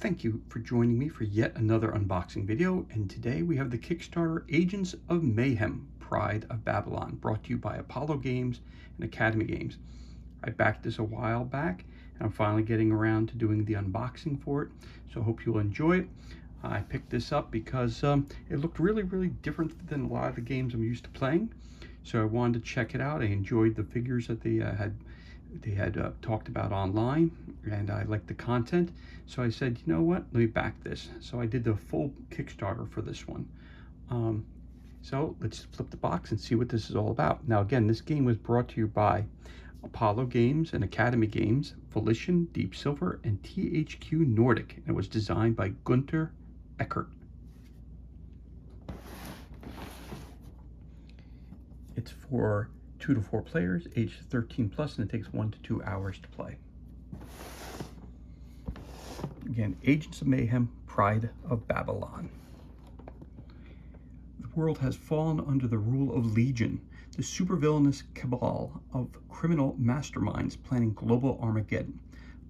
Thank you for joining me for yet another unboxing video, and today we have the Kickstarter Agents of Mayhem, Pride of Babylon, brought to you by Apollo Games and Academy Games. I backed this a while back, and I'm finally getting around to doing the unboxing for it, so I hope you'll enjoy it. I picked this up because it looked really different than a lot of the games I'm used to playing, so I wanted to check it out. I enjoyed the figures that they had talked about online, and I liked the content, so I said, you know what, let me back this. So I did the full Kickstarter for this one. So let's flip the box and see what this is all about. Now again, this game was brought to you by Apollo Games and Academy Games, Volition, Deep Silver, and THQ Nordic, and it was designed by Gunter Eckert. It's for 2 to 4 players, age 13 plus, and it takes 1 to 2 hours to play. Again, Agents of Mayhem, Pride of Babylon. The world has fallen under the rule of Legion, the supervillainous cabal of criminal masterminds planning global Armageddon.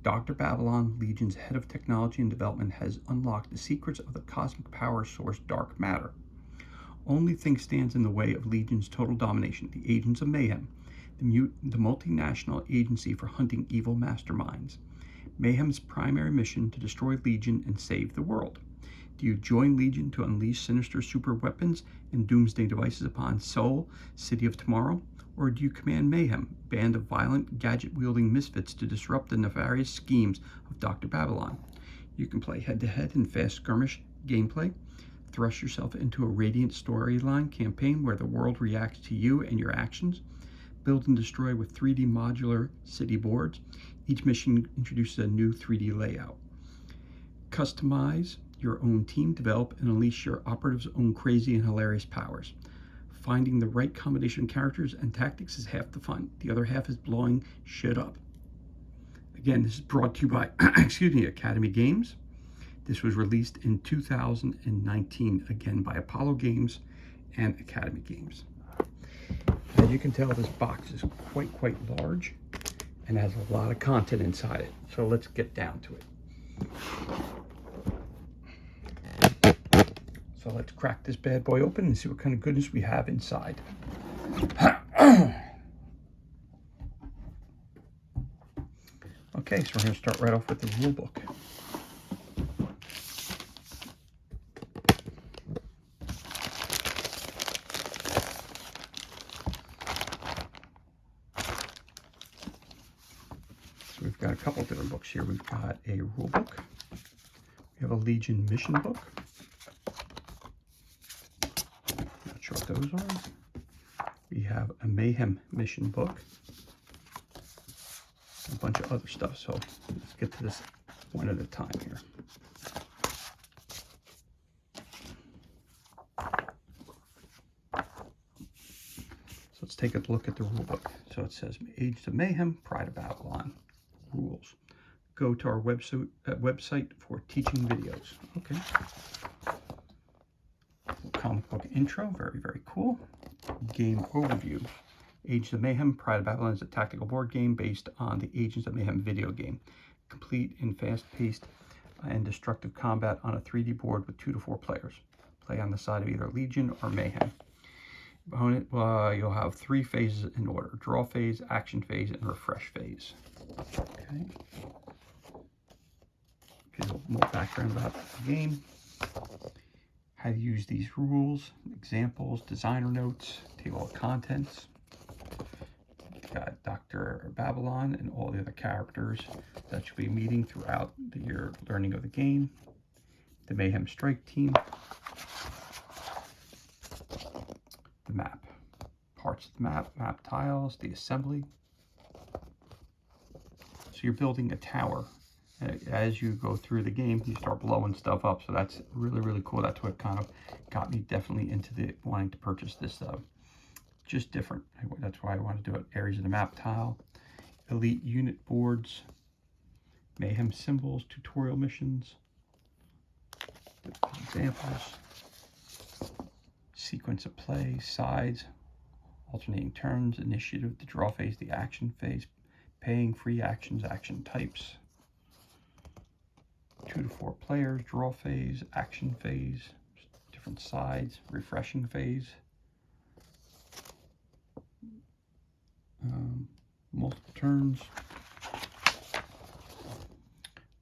Dr. Babylon, Legion's head of technology and development, has unlocked the secrets of the cosmic power source dark matter. Only thing stands in the way of Legion's total domination: the Agents of Mayhem, the multinational agency for hunting evil masterminds. Mayhem's primary mission: to destroy Legion and save the world. Do you join Legion to unleash sinister super weapons and doomsday devices upon Seoul, City of Tomorrow? Or do you command Mayhem, band of violent, gadget-wielding misfits, to disrupt the nefarious schemes of Dr. Babylon? You can play head-to-head in fast skirmish gameplay, thrust yourself into a radiant storyline campaign where the world reacts to you and your actions, build and destroy with 3D modular city boards. Each mission introduces a new 3D layout. Customize your own team, develop and unleash your operative's own crazy and hilarious powers. Finding the right combination of characters and tactics is half the fun. The other half is blowing shit up. Again, this is brought to you by Academy Games. This was released in 2019, again by Apollo Games and Academy Games. As you can tell, this box is quite large and has a lot of content inside it. So let's get down to it. So let's crack this bad boy open and see what kind of goodness we have inside. Okay, so we're going to start right off with the rule book. So we've got a couple different books here. We've got a rule book. We have a Legion mission book. Not sure what those are. We have a Mayhem mission book. A bunch of other stuff. So let's get to this one at a time here. So let's take a look at the rule book. So it says Agents of Mayhem, Pride of Babylon. Rules. Go to our website for teaching videos. Okay. Comic book intro, very cool. Game overview. Agents of Mayhem, Pride of Babylon is a tactical board game based on the Agents of Mayhem video game. Complete in fast-paced and destructive combat on a 3D board with 2 to 4 players. Play on the side of either Legion or Mayhem. Opponent, you'll have 3 phases in order: draw phase, action phase, and refresh phase. Okay. A little more background about the game. How to use these rules, examples, designer notes, table of contents. Got Dr. Babylon and all the other characters that you'll be meeting throughout your learning of the game. The Mayhem Strike Team. The map. Parts of the map tiles, the assembly. So you're building a tower. As you go through the game, you start blowing stuff up. So that's really cool. That's what kind of got me definitely into wanting to purchase this. Just different. That's why I want to do it. Areas of the map tile, elite unit boards, Mayhem symbols, tutorial missions, examples, sequence of play, sides, alternating turns, initiative, the draw phase, the action phase, paying, free actions, action types, 2 to 4 players, draw phase, action phase, different sides, refreshing phase, multiple turns,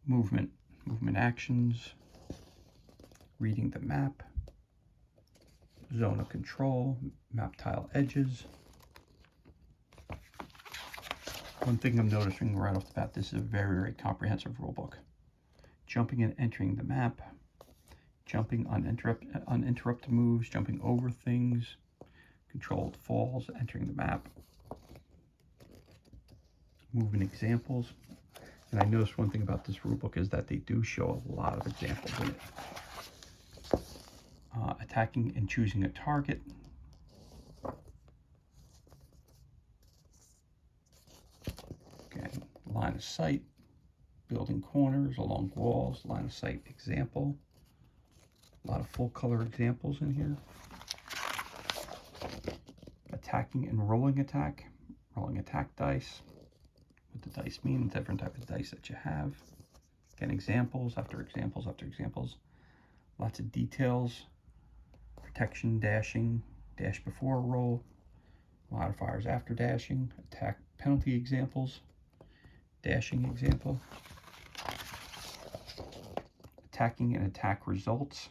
movement actions, reading the map, zone of control, map tile edges. One thing I'm noticing right off the bat, this is a very, very comprehensive rule book. Jumping and entering the map, jumping uninterrupted moves, jumping over things, controlled falls, entering the map, moving examples. And I noticed one thing about this rule book is that they do show a lot of examples in it. Attacking and choosing a target. Again, line of sight, building corners along walls, line of sight example. A lot of full color examples in here. Attacking and rolling attack dice. What the dice mean, different type of dice that you have. Again, examples after examples after examples. Lots of details. Protection, dashing, dash before roll, modifiers after dashing, attack penalty examples, dashing example, attacking and attack results,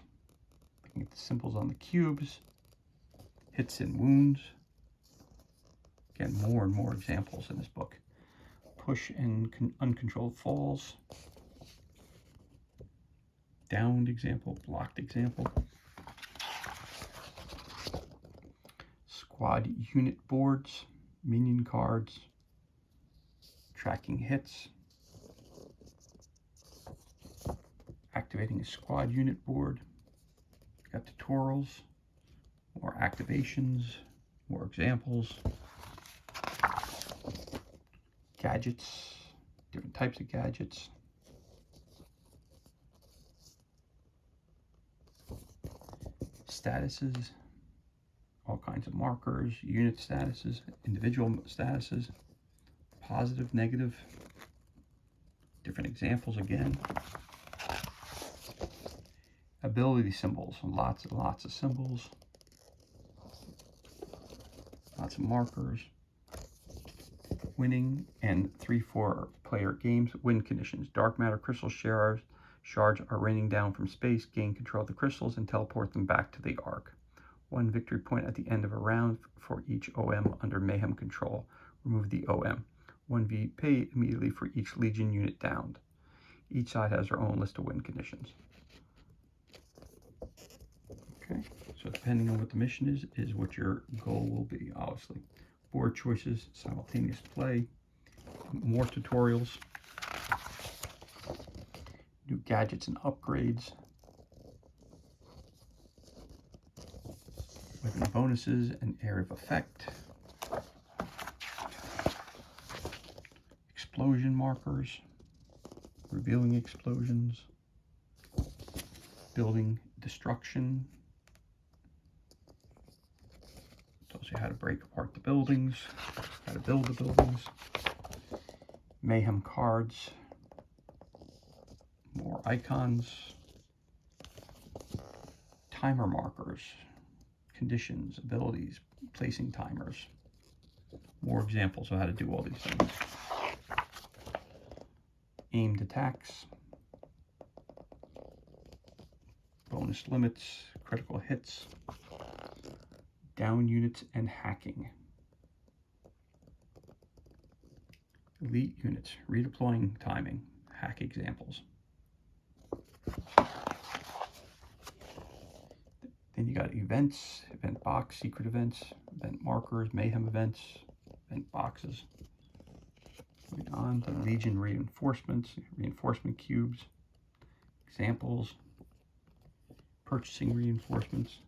looking at the symbols on the cubes, hits and wounds. Again, more and more examples in this book. Push and uncontrolled falls, downed example, blocked example. Squad unit boards, minion cards, tracking hits, activating a squad unit board. Got tutorials, more activations, more examples, gadgets, different types of gadgets, statuses, all kinds of markers, unit statuses, individual statuses, positive, negative, different examples again. Ability symbols, lots and lots of symbols, lots of markers. Winning and 3-4 player games, win conditions. Dark matter crystal shards are raining down from space. Gain control of the crystals and teleport them back to the Ark. 1 victory point at the end of a round for each OM under Mayhem control. Remove the OM. 1 VP immediately for each Legion unit downed. Each side has their own list of win conditions. Okay, so depending on what the mission is what your goal will be, obviously. Board choices, simultaneous play, more tutorials, new gadgets and upgrades, weapon bonuses and area of effect, explosion markers, revealing explosions, building destruction, tells you how to break apart the buildings, how to build the buildings, Mayhem cards, more icons, timer markers, conditions, abilities, placing timers, more examples of how to do all these things. Aimed attacks, bonus limits, critical hits, down units and hacking. Elite units, redeploying timing, hack examples. Then you got events, event box, secret events, event markers, Mayhem events, event boxes. Moving on to Legion reinforcements, reinforcement cubes, examples, purchasing reinforcements.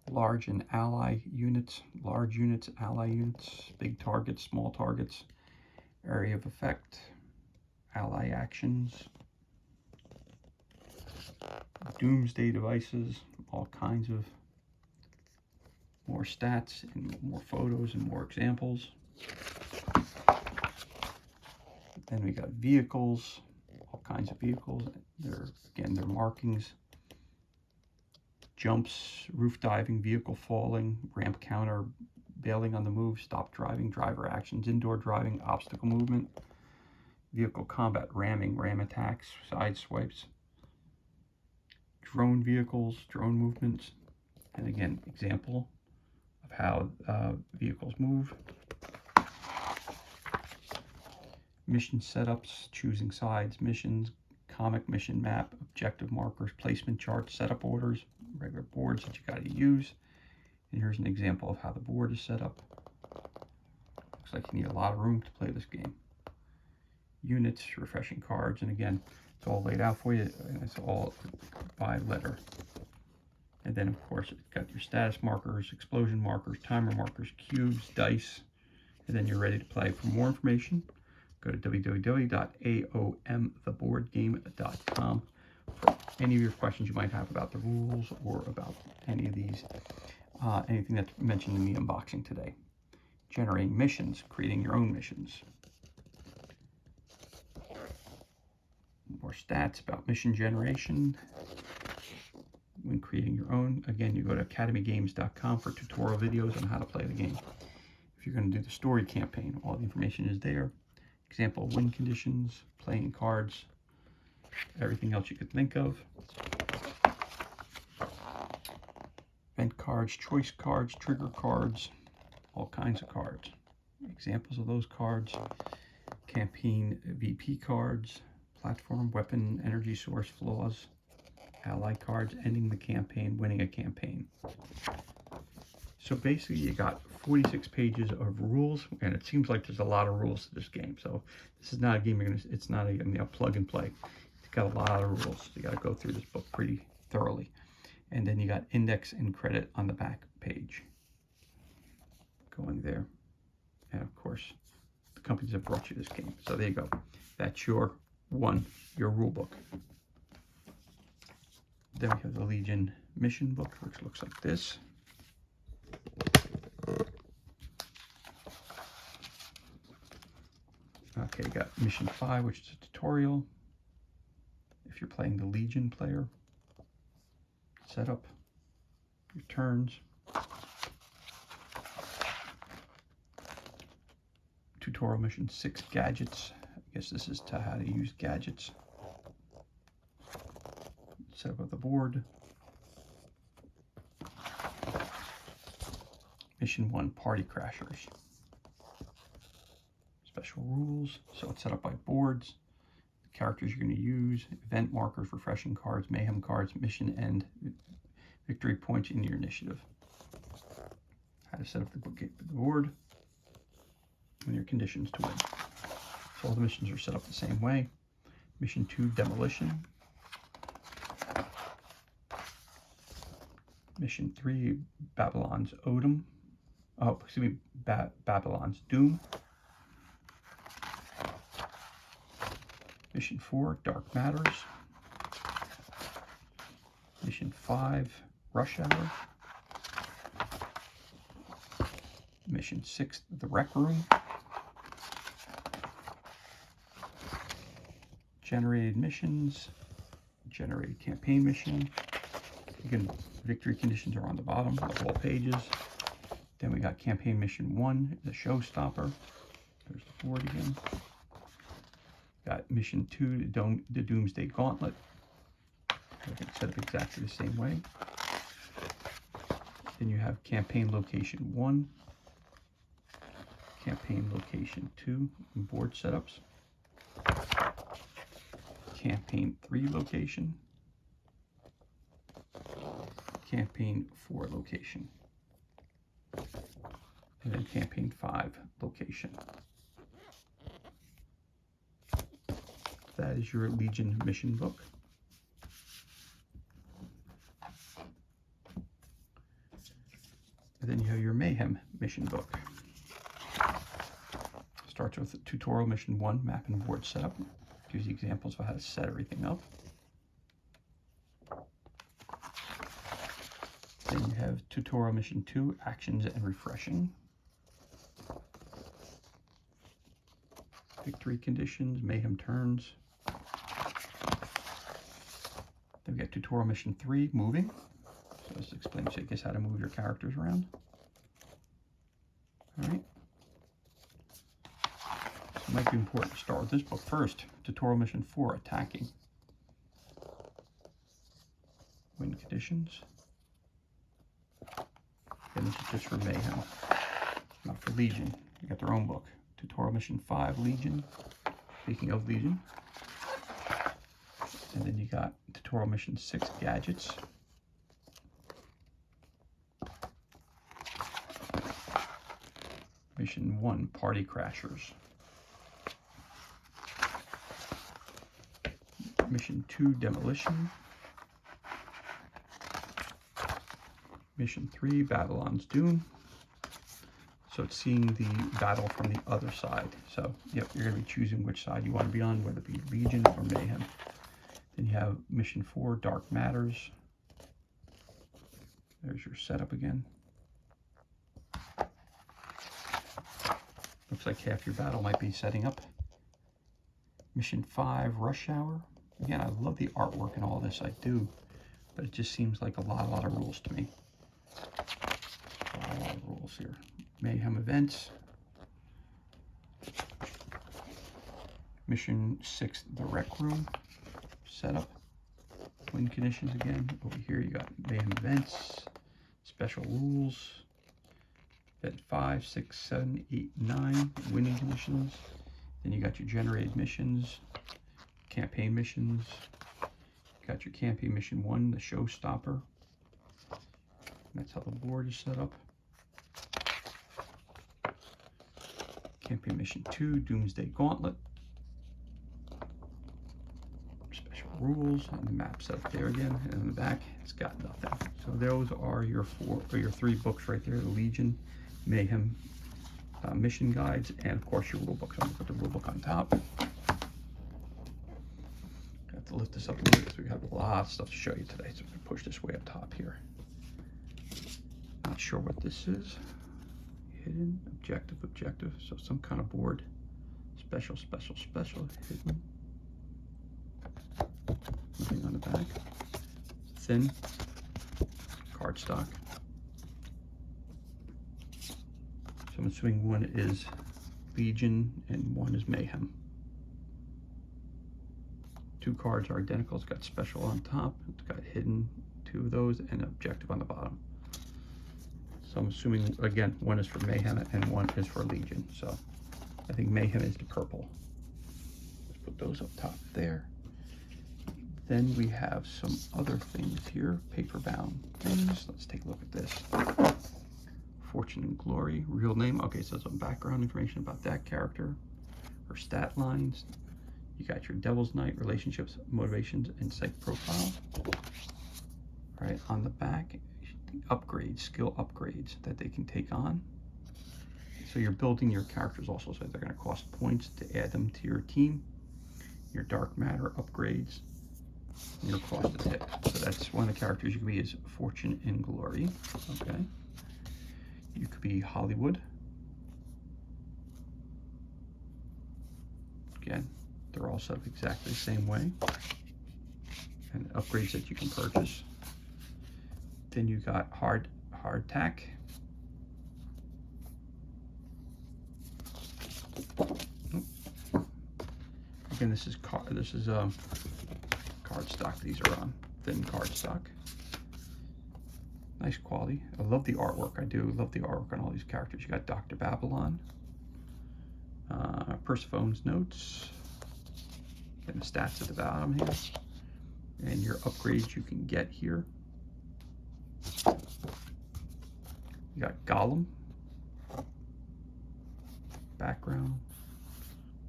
Large and ally units, large units, ally units, big targets, small targets, area of effect, ally actions, doomsday devices, all kinds of more stats and more photos and more examples. Then we got vehicles, all kinds of vehicles. Again, their markings. Jumps, roof diving, vehicle falling, ramp counter, bailing on the move, stop driving, driver actions, indoor driving, obstacle movement, vehicle combat, ramming, ram attacks, side swipes, drone vehicles, drone movements, and again, example of how vehicles move. Mission setups, choosing sides, missions, comic mission map, objective markers, placement charts, setup orders, regular boards that you got to use. And here's an example of how the board is set up. Looks like you need a lot of room to play this game. Units, refreshing cards, and again, it's all laid out for you, and it's all by letter. And then, of course, it's got your status markers, explosion markers, timer markers, cubes, dice, and then you're ready to play. For more information, go to www.aomtheboardgame.com for any of your questions you might have about the rules or about any of these, anything that's mentioned in the unboxing today. Generating missions, creating your own missions. More stats about mission generation when creating your own. Again, you go to academygames.com for tutorial videos on how to play the game. If you're going to do the story campaign, all the information is there. Example of win conditions, playing cards, everything else you could think of. Event cards, choice cards, trigger cards, all kinds of cards. Examples of those cards, campaign VP cards, platform, weapon, energy source, flaws, ally cards, ending the campaign, winning a campaign. So basically you got 46 pages of rules, and it seems like there's a lot of rules to this game. So this is not a game it's not a plug and play. It's got a lot of rules. You got to go through this book pretty thoroughly. And then you got index and credit on the back page. Going there. And of course, the companies have brought you this game. So there you go. That's your rule book. Then we have the Legion mission book, which looks like this. Okay, you got mission 5, which is a tutorial. If you're playing the Legion player, setup, your turns. Tutorial mission 6, gadgets. I guess this is to how to use gadgets. Set up the board. Mission 1, party crashers. Special rules. So it's set up by boards. The characters you're going to use. Event markers, refreshing cards, mayhem cards, mission end, victory points in your initiative. How to set up the board. And your conditions to win. So all the missions are set up the same way. Mission 2, demolition. Mission 3, Babylon's Odom. Oh, excuse me, Babylon's Doom. Mission 4, Dark Matters. Mission 5, Rush Hour. Mission 6, The Rec Room. Generated missions. Generated campaign mission. Again, victory conditions are on the bottom of all pages. Then we got campaign mission 1, the showstopper. There's the board again. Got mission 2, the Doomsday Gauntlet. It's set up exactly the same way. Then you have campaign location 1, campaign location 2, and board setups. Campaign 3 location. Campaign 4 location. And then campaign 5 location. That is your Legion mission book. And then you have your Mayhem mission book. Starts with tutorial mission 1, map and board setup. Gives you examples of how to set everything up. Then you have tutorial mission 2, actions and refreshing. Victory conditions, Mayhem turns. Then we got tutorial mission 3, moving. So this explains, I guess, how to move your characters around. All right. So it might be important to start with this book first. Tutorial mission 4, attacking. Win conditions. And this is just for Mayhem, not for Legion. You got their own book. Tutorial mission 5, Legion. Speaking of Legion. And then you got tutorial mission 6, gadgets. Mission 1, party crashers. Mission 2, demolition. Mission 3, Babylon's Doom. So it's seeing the battle from the other side. So, yep, you're going to be choosing which side you want to be on, whether it be Legion or Mayhem. Then you have Mission 4, Dark Matters. There's your setup again. Looks like half your battle might be setting up. Mission 5, Rush Hour. Again, I love the artwork and all this, I do. But it just seems like a lot of rules to me. A lot of rules here. Mayhem events. Mission 6, the Rec Room. Setup. Win conditions again. Over here you got Mayhem events. Special rules. Event 5, 6, 7, 8, 9. Winning conditions. Then you got your generated missions. Campaign missions. You got your campaign mission 1, the showstopper. That's how the board is set up. Campaign mission 2, Doomsday Gauntlet. Special rules, and the map set up there again. And in the back, it's got nothing. So those are your 3 books right there: the Legion, Mayhem, mission guides, and of course your rule book. So I'm gonna put the rule book on top. Got to lift this up a little bit because we have a lot of stuff to show you today. So I'm gonna push this way up top here. Not sure what this is. Hidden, objective. So some kind of board. Special, hidden. Nothing on the back. Thin. Cardstock. So I'm assuming one is Legion and one is Mayhem. 2 cards are identical. It's got special on top. It's got hidden, 2 of those, and objective on the bottom. So I'm assuming, again, one is for Mayhem and one is for Legion. So I think Mayhem is the purple. Let's put those up top there. Then we have some other things here, paper bound things. Let's take a look at this. Fortune and Glory, real name. Okay, so some background information about that character. Her stat lines. You got your Devil's Night, relationships, motivations, and psych profile. All right, on the back, upgrades, skill upgrades that they can take on. So you're building your characters also, so they're going to cost points to add them to your team. Your dark matter upgrades, and your cost to hit. So that's one of the characters you can be is Fortune and Glory. Okay. You could be Hollywood. Again, they're all set up exactly the same way. And upgrades that you can purchase. Then you got hardtack. Again, this is cardstock. These are on thin cardstock. Nice quality. I love the artwork. I do love the artwork on all these characters. You got Dr. Babylon, Persephone's notes, and the stats at the bottom here, and your upgrades you can get here. You got Gollum, background,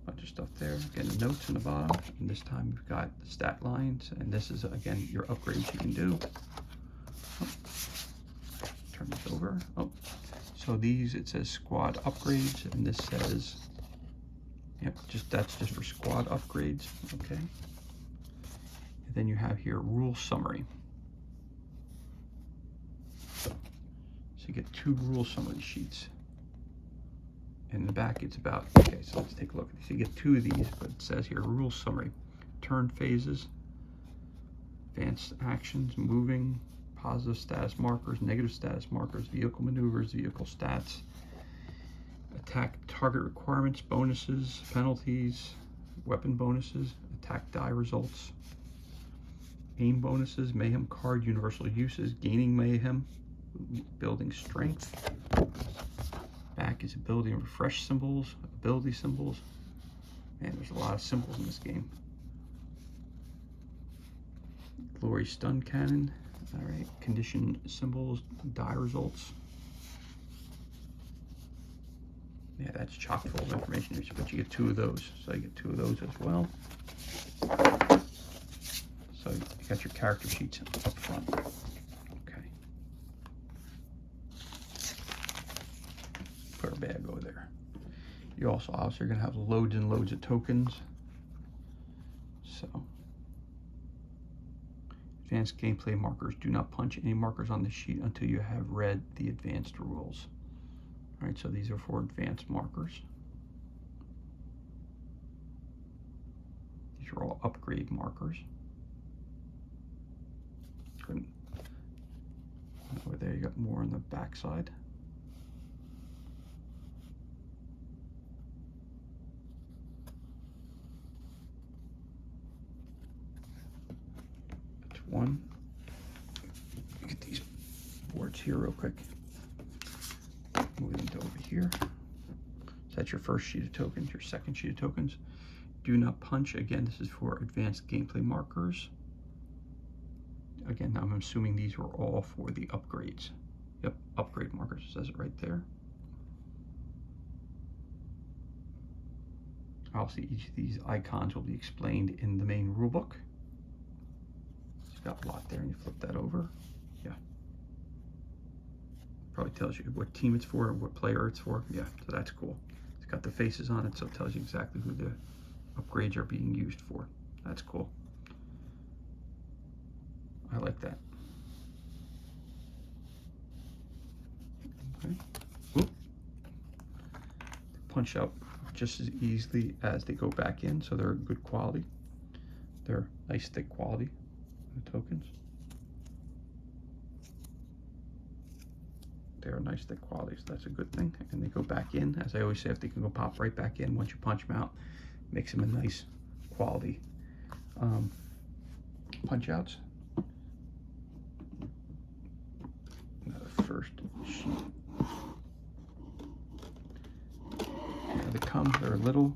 bunch of stuff there. Again, the notes in the bottom, and this time you've got the stat lines, and this is again your upgrades you can do. Oh, turn this over. Oh, so these, it says squad upgrades, and this says, yep, that's just for squad upgrades. Okay. And then you have here rule summary. So you get 2 rule summary sheets. in the back it's about, okay, so let's take a look. So you get 2 of these, but it says here, rule summary. Turn phases, advanced actions, moving, positive status markers, negative status markers, vehicle maneuvers, vehicle stats, attack target requirements, bonuses, penalties, weapon bonuses, attack die results, aim bonuses, mayhem card universal uses, gaining mayhem, building strength. Back is ability and refresh symbols, ability symbols. Man, there's a lot of symbols in this game. Glory stun cannon. All right, condition symbols, die results. Yeah, that's chock full of information, but you get 2 of those. So you get 2 of those as well. So you got your character sheets up front. Okay. Put our bag over there. You also obviously are going to have loads and loads of tokens. So, advanced gameplay markers. Do not punch any markers on the sheet until you have read the advanced rules. All right, so these are for advanced markers. These are all upgrade markers. Good. Over there, you got more on the back side. That's one. Look at these boards here real quick. Move them to over here. So that's your first sheet of tokens, your second sheet of tokens. Do not punch. Again, this is for advanced gameplay markers. Again, I'm assuming these were all for the upgrades. Yep, upgrade markers, it says it right there. Obviously, each of these icons will be explained in the main rulebook. So you've got a lot there, and you flip that over. Yeah. Probably tells you what team it's for and what player it's for. Yeah, so that's cool. It's got the faces on it, so it tells you exactly who the upgrades are being used for. That's cool. I like that. Okay. Oop. Punch out just as easily as they go back in, so they're good quality. They're nice thick quality, the tokens. They're nice thick quality, so that's a good thing. And they go back in, as I always say, if they can go pop right back in once you punch them out, makes them a nice quality punch outs. Another first sheet. Now they come, they're little.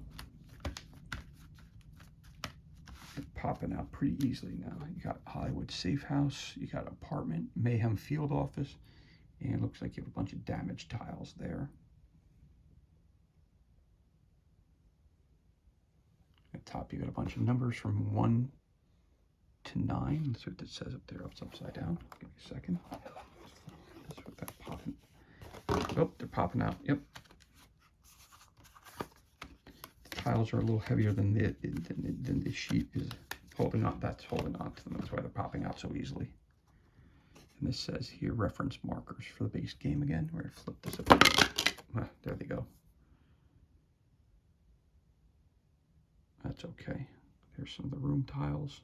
They're popping out pretty easily now. You got Hollywood Safe House, you got apartment, Mayhem Field Office, and it looks like you have a bunch of damaged tiles there. At the top, you got a bunch of numbers from 1 to 9. That's what it says up there. It's upside down. Give me a second. That's what that popping. Oh, they're popping out. Yep. The tiles are a little heavier than the sheet is holding on. That's holding on to them. That's why they're popping out so easily. And this says here reference markers for the base game again. We're going to flip this up. There they go. That's okay. There's some of the room tiles.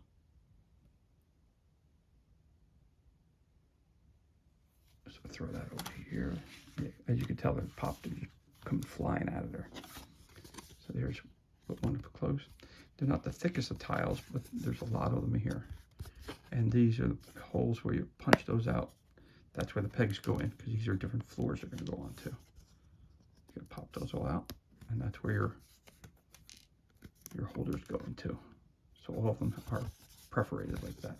So throw that over here. Yeah, as you can tell, they're popped and come flying out of there. So there's one up close. They're not the thickest of tiles, but there's a lot of them here. And these are the holes where you punch those out. That's where the pegs go in, because these are different floors they're going to go on to. You're going to pop those all out, and that's where your holders go into. So all of them are perforated like that.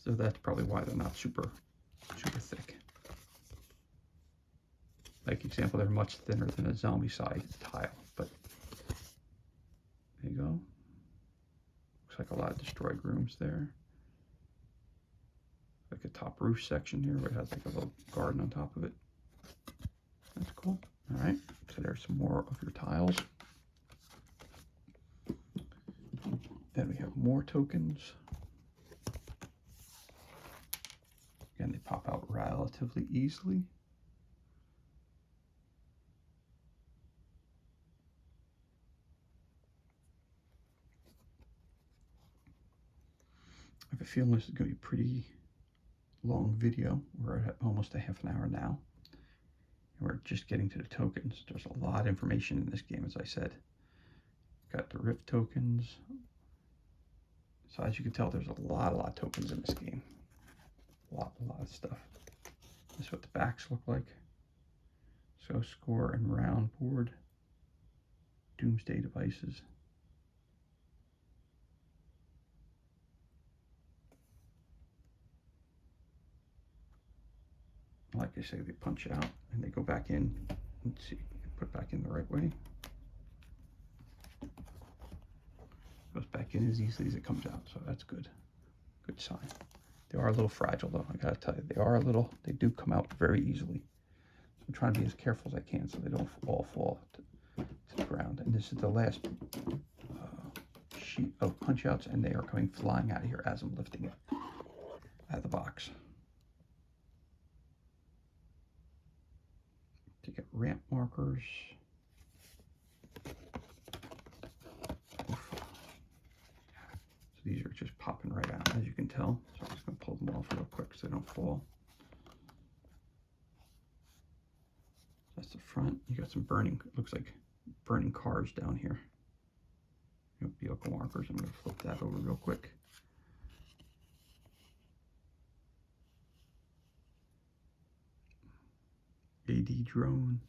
So that's probably why they're not super thick. Like example, they're much thinner than a zombie side tile, but there you go. Looks like a lot of destroyed rooms there. Like a top roof section here where it has like a little garden on top of it. That's cool. All right, so there's some more of your tiles. Then we have more tokens. Again, they pop out relatively easily. have a feeling this is going to be a pretty long video. We're at almost a half an hour now. And we're just getting to the tokens. There's a lot of information in this game, as I said. Got the Rift tokens. So as you can tell, there's a lot of tokens in this game. A lot of stuff. This is what the backs look like. So score and round board. Doomsday devices. Like I say, they punch out and they go back in. Let's see, put back in the right way. Goes back in as easily as it comes out, so that's good. Good sign. They are a little fragile though, I gotta tell you. They do come out very easily. So I'm trying to be as careful as I can so they don't all fall to the ground. And this is the last sheet of punch outs, and they are coming flying out of here as I'm lifting it out of the box. To get ramp markers. So these are just popping right out, as you can tell. So I'm just going to pull them off real quick so they don't fall. That's the front. You got some burning, it looks like burning cars down here. Vehicle markers. I'm going to flip that over real quick. AD drone,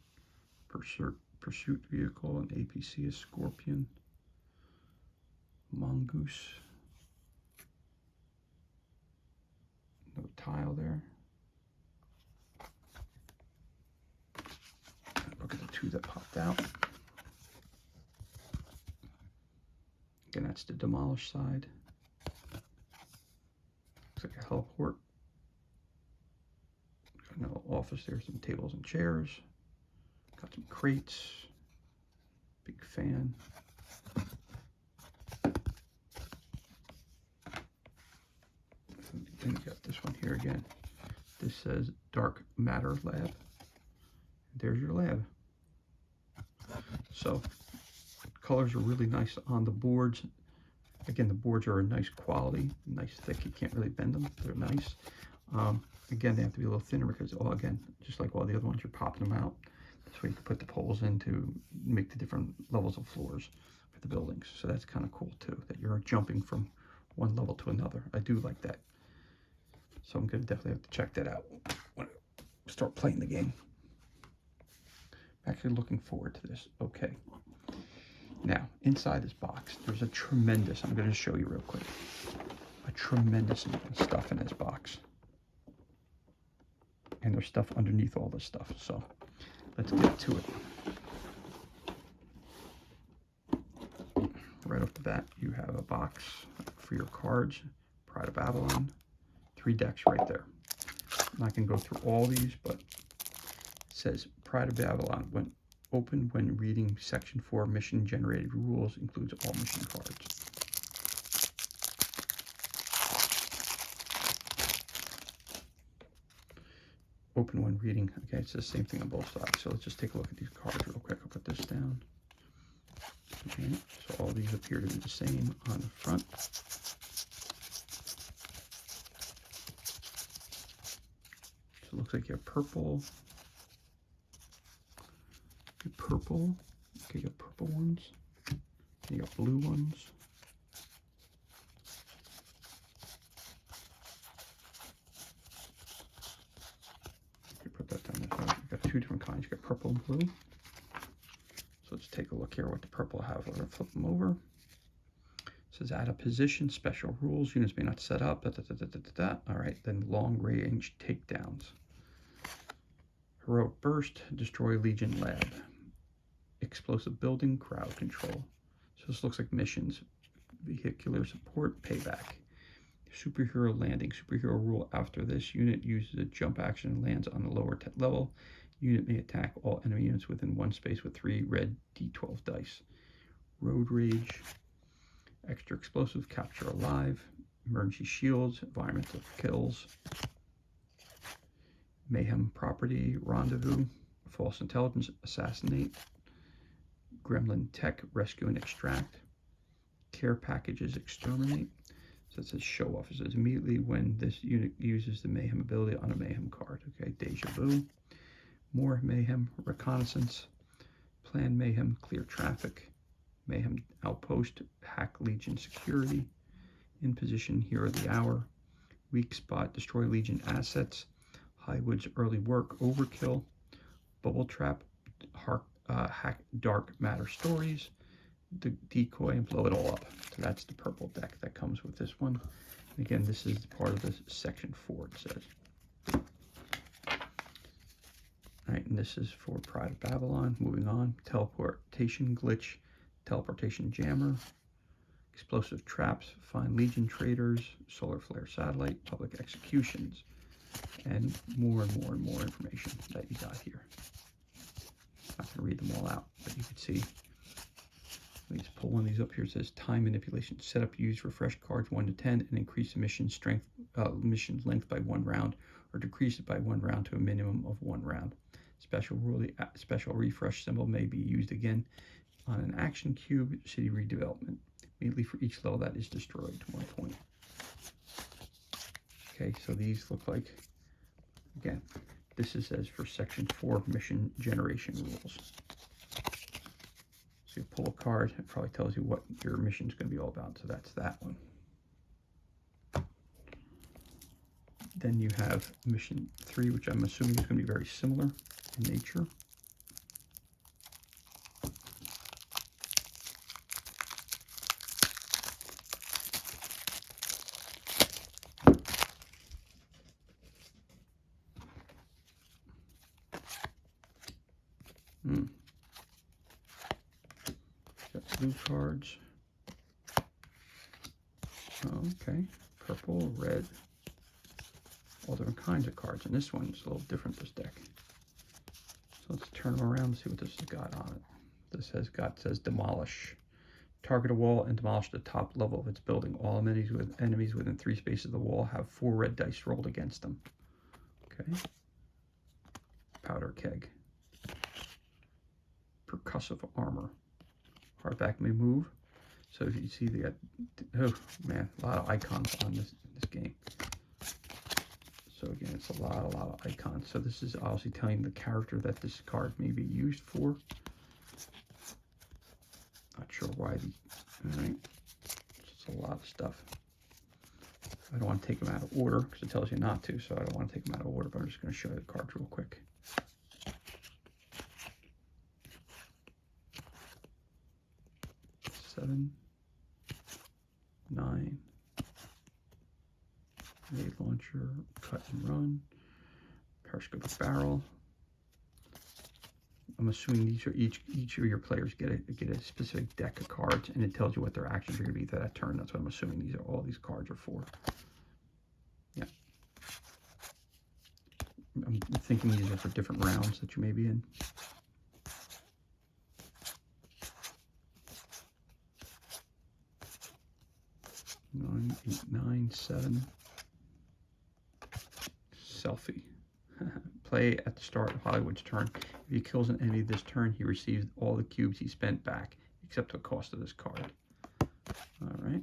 pursuit vehicle, and APC is Scorpion, Mongoose, no tile there. Look at the two that popped out. Again, that's the demolished side. Looks like a heliport. Got an office there, some tables and chairs. Got some crates. Big fan. Then you got this one here again. This says Dark Matter Lab. There's your lab. So colors are really nice on the boards. Again, the boards are a nice quality, nice thick. You can't really bend them. They're nice. Again, they have to be a little thinner because, again, just like all the other ones, you're popping them out. That's where you can put the poles in to make the different levels of floors for the buildings. So that's kind of cool too, that you're jumping from one level to another. I do like that. So I'm going to definitely have to check that out when I start playing the game. I'm actually looking forward to this. Okay. Now, inside this box, there's a tremendous, I'm going to show you real quick, a tremendous amount of stuff in this box. And there's stuff underneath all this stuff. So let's get to it. Right off the bat, you have a box for your cards, Pride of Babylon, 3 decks right there. I'm not going to go through all these, but it says Pride of Babylon, when open when reading section 4 mission generated rules, includes all mission cards. Open when reading. Okay, it's the same thing on both sides. So let's just take a look at these cards real quick. I'll put this down. Okay, so all these appear to be the same on the front. So it looks like you have purple. Purple. Okay, you got purple ones. You got blue ones. Put that down there. You've got 2 different kinds. You got purple and blue. So let's take a look here what the purple have. We're going to flip them over. It says add a position, special rules. Units may not set up. All right, then long range takedowns. Heroic burst, destroy Legion lab. Explosive building, crowd control. So this looks like missions. Vehicular support, payback. Superhero landing. Superhero rule after this unit uses a jump action and lands on the lower level. Unit may attack all enemy units within 1 space with 3 red D12 dice. Road rage. Extra explosive, capture alive. Emergency shields, environmental kills. Mayhem property, rendezvous. False intelligence, assassinate. Gremlin tech, rescue and extract. Care packages, exterminate. So it says show off. It says immediately when this unit uses the Mayhem ability on a Mayhem card. Okay, Deja Vu, more Mayhem, Reconnaissance, Plan Mayhem, Clear Traffic, Mayhem Outpost, Hack Legion Security, In Position, Hero of the Hour, Weak Spot, Destroy Legion Assets, Highwood's Early Work, Overkill, Bubble Trap, Hack Dark Matter Stories, Decoy, and Blow It All Up. So that's the purple deck that comes with this one. And again, this is part of this section 4, it says. Alright, and this is for Pride of Babylon. Moving on, Teleportation Glitch, Teleportation Jammer, Explosive Traps, Find Legion Traders, Solar Flare Satellite, Public Executions, and more information that you got here. I'm not going to read them all out, but you can see. Let me just pull one of these up here. It says Time Manipulation. Setup, use refresh cards 1 to 10 and increase the mission strength, mission length by 1 round, or decrease it by 1 round to a minimum of 1 round. Special refresh symbol may be used again on an action cube. City redevelopment. Immediately for each level that is destroyed, 1 point. Okay, so these look like, again, this is as for section 4 mission generation rules. So you pull a card, it probably tells you what your mission is going to be all about. So that's that one. Then you have mission 3, which I'm assuming is going to be very similar in nature. Got blue cards. Okay, purple, red, all different kinds of cards. And this one's a little different, this deck. So let's turn them around and see what this has got on it. This has got, says demolish. Target a wall and demolish the top level of its building. All enemies within 3 spaces of the wall have 4 red dice rolled against them. Okay. Powder keg. Percussive armor. Hardback may move. So if you see they got, oh man, a lot of icons on this game. So again, it's a lot of icons. So this is obviously telling the character that this card may be used for. Not sure why. All right, it's a lot of stuff. I don't want to take them out of order because it tells you not to, so I don't want to take them out of order, but I'm just going to show you the cards real quick. Seven, 9, grenade launcher, cut and run, periscopic barrel. I'm assuming these are each of your players get a specific deck of cards, and it tells you what their actions are going to be for that turn. That's what I'm assuming these are all these cards are for. Yeah, I'm thinking these are for different rounds that you may be in. 9, 8, 9, 7. Selfie. Play at the start of Hollywood's turn. If he kills an enemy this turn, he receives all the cubes he spent back, except the cost of this card. All right.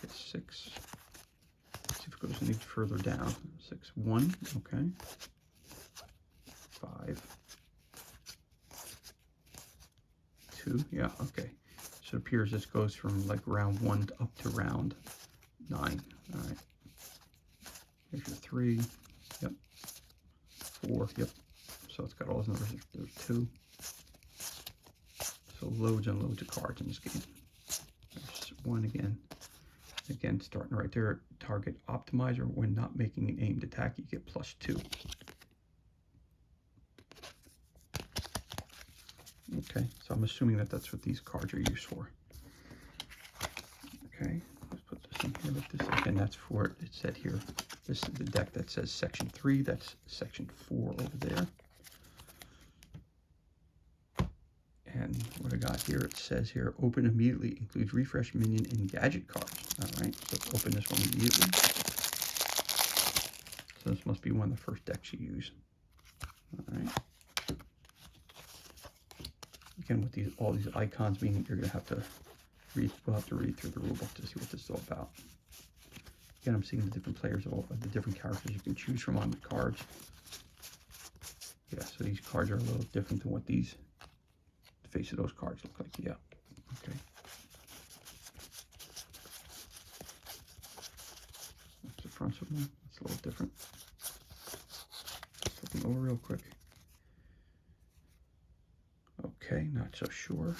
Get 6. Let's see if it goes any further down. 6, 1. Okay. 5. 2. Yeah. Okay. So it appears this goes from like round 1 up to round 9. All right. Here's your 3. Yep. 4. Yep. So it's got all those numbers. There's 2. So loads and loads of cards in this game. There's 1 again. Again, starting right there. Target optimizer. When not making an aimed attack, you get +2. Okay, so I'm assuming that that's what these cards are used for. Okay, let's put this in here like this. Again, that's for, it said here, this is the deck that says section 3, that's section 4 over there. And what I got here, it says here, open immediately, includes refresh minion and gadget cards. All right, so let's open this one immediately. So this must be one of the first decks you use. All right. Again, what all these icons mean, you're going to have to read. We'll have to read through the rulebook to see what this is all about. Again, I'm seeing the different players, all the different characters you can choose from on the cards. Yeah, so these cards are a little different than what the face of those cards look like. Yeah, okay. That's the front of them. It's a little different. Flip them over real quick. Okay, not so sure.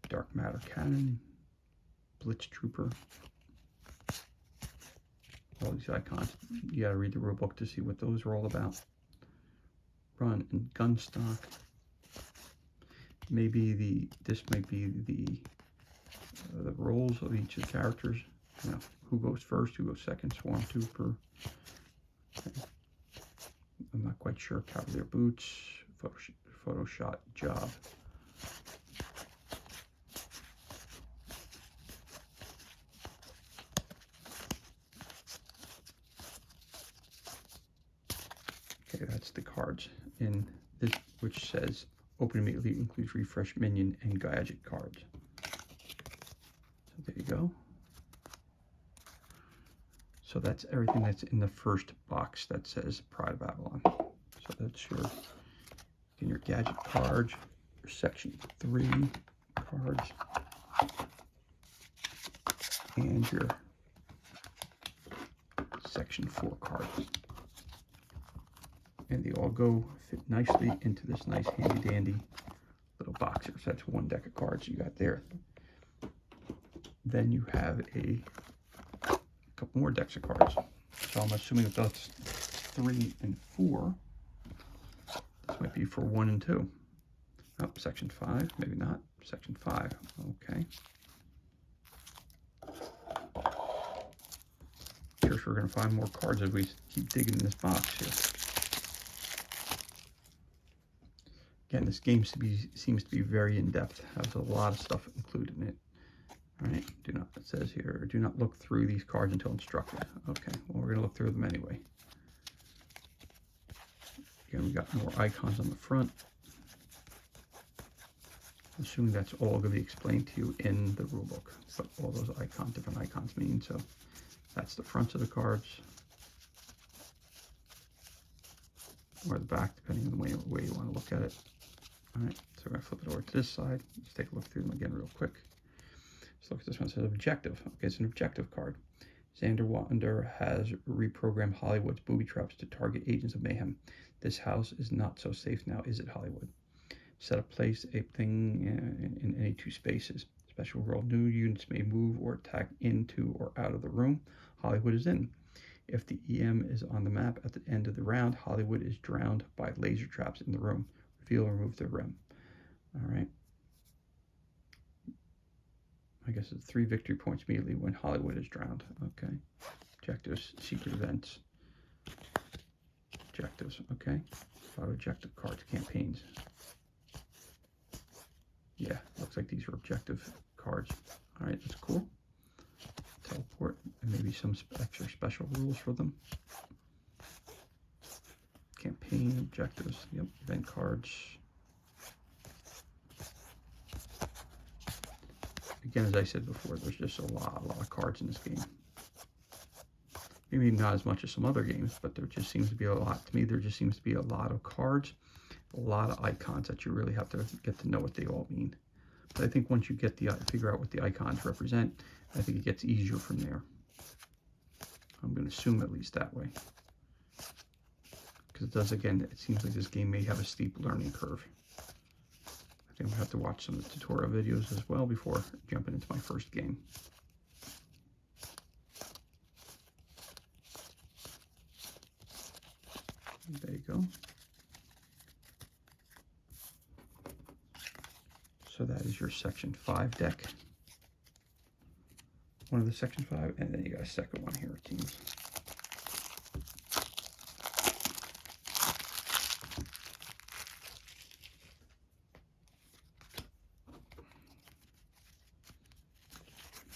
Dark Matter Cannon, Blitz Trooper. All these icons. You gotta read the rule book to see what those are all about. Run and gun stock. Maybe this might be the roles of each of the characters. You know, who goes first, who goes second, Swarm Trooper. Okay. I'm not quite sure. Cavalier Boots, photo shot job. Okay, that's the cards in this, which says open immediately, includes refresh minion and gadget cards. So there you go. So that's everything that's in the first box that says Pride of Babylon. So that's your gadget cards, your section 3 cards, and your section 4 cards. And they all fit nicely into this nice handy dandy little box here. So that's one deck of cards you got there. Then you have a couple more decks of cards. So I'm assuming that that's 3 and 4. This might be for 1 and 2. Oh, section 5, maybe not. Section 5, okay. Here's where we're going to find more cards as we keep digging in this box here. Again, this game seems to be very in-depth. Has a lot of stuff included in it. All right, it says here, do not look through these cards until instructed. Okay, well, we're going to look through them anyway. Again, we got more icons on the front. I'm assuming that's all going to be explained to you in the rulebook, what all those different icons mean. So that's the fronts of the cards, or the back, depending on the way you want to look at it. All right, so we're going to flip it over to this side. Let's take a look through them again real quick. Let's look at this one. It says objective. Okay, it's an objective card. Xander Wander has reprogrammed Hollywood's booby traps to target agents of mayhem. This house is not so safe now, is it, Hollywood? Set up, place a thing in any 2 spaces. Special rule, new units may move or attack into or out of the room Hollywood is in. If the EM is on the map at the end of the round, Hollywood is drowned by laser traps in the room. Reveal or remove the rim. All right. I guess it's 3 victory points immediately when Hollywood is drowned. Okay. Objectives, secret events. Objectives, okay. A lot of objective cards, campaigns. Yeah, looks like these are objective cards. All right, that's cool. Teleport, and maybe some extra special rules for them. Campaign, objectives, yep, event cards. Again, as I said before, there's just a lot of cards in this game. Maybe not as much as some other games, but there just seems to be a lot. To me, there just seems to be a lot of cards, a lot of icons that you really have to get to know what they all mean. But I think once you get figure out what the icons represent, I think it gets easier from there. I'm going to assume at least that way. Because it does, again, it seems like this game may have a steep learning curve. I think we'll have to watch some of the tutorial videos as well before jumping into my first game. There you go. So that is your section 5 deck. One of the section 5, and then you got a second one here, it seems.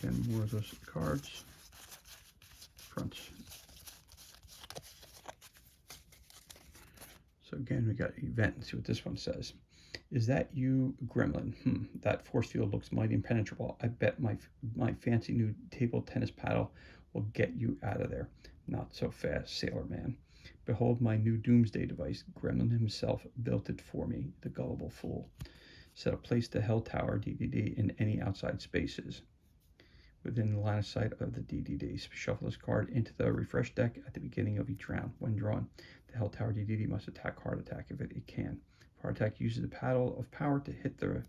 Again, more of those cards. Fronts. So again, we got event. Let's see what this one says. Is that you, Gremlin? That force field looks mighty impenetrable. I bet my fancy new table tennis paddle will get you out of there. Not so fast, Sailor Man. Behold my new doomsday device. Gremlin himself built it for me, the gullible fool. Set a place to Hell Tower DDD in any outside spaces within the line of sight of the DDD. Shuffle this card into the refresh deck at the beginning of each round. When drawn, the Hell Tower DDD must attack Heart Attack if it can. Heart Attack uses the paddle of power to hit with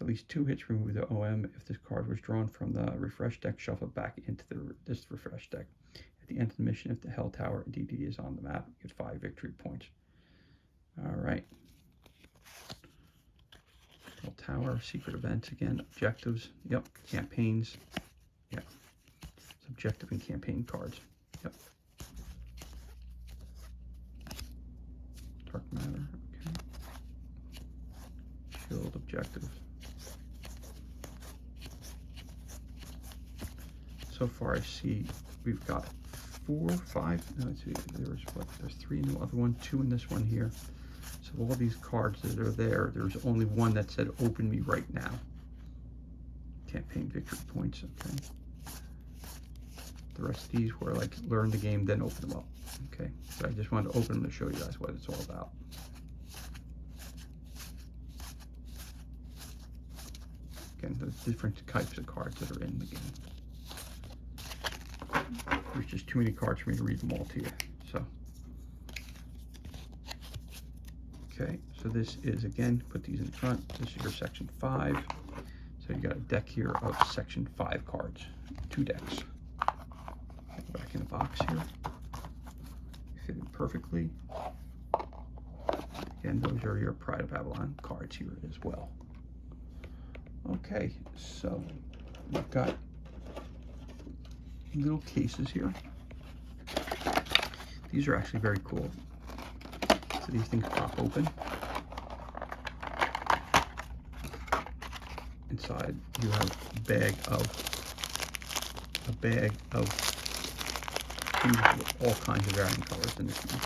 at least 2 hits, remove the OM. If this card was drawn from the refresh deck, shuffle it back into this refresh deck. At the end of the mission, if the Hell Tower DDD is on the map, you get 5 victory points. All right. Hell Tower, secret events again, objectives. Yep, campaigns. Yeah, it's objective and campaign cards. Yep. Dark matter. Okay. Shield objective. So far, I see we've got 4, 5. No, let's see. There's 3 in the other one, 2 in this one here. So all these cards that are there, there's only one that said "Open me right now." Campaign victory points. Okay. The rest of these were like learn the game, then open them up. Okay. But I just wanted to open them to show you guys what it's all about. Again, there's different types of cards that are in the game. There's just too many cards for me to read them all to you. So, okay, so this is, again, put these in front. This is your section 5. So you got a deck here of section 5 cards, 2 decks. Back in the box here. Fit it perfectly. Again, those are your Pride of Babylon cards here as well. Okay, so we've got little cases here. These are actually very cool. So these things pop open. Inside you have a bag of cubes with all kinds of varying colors in this one.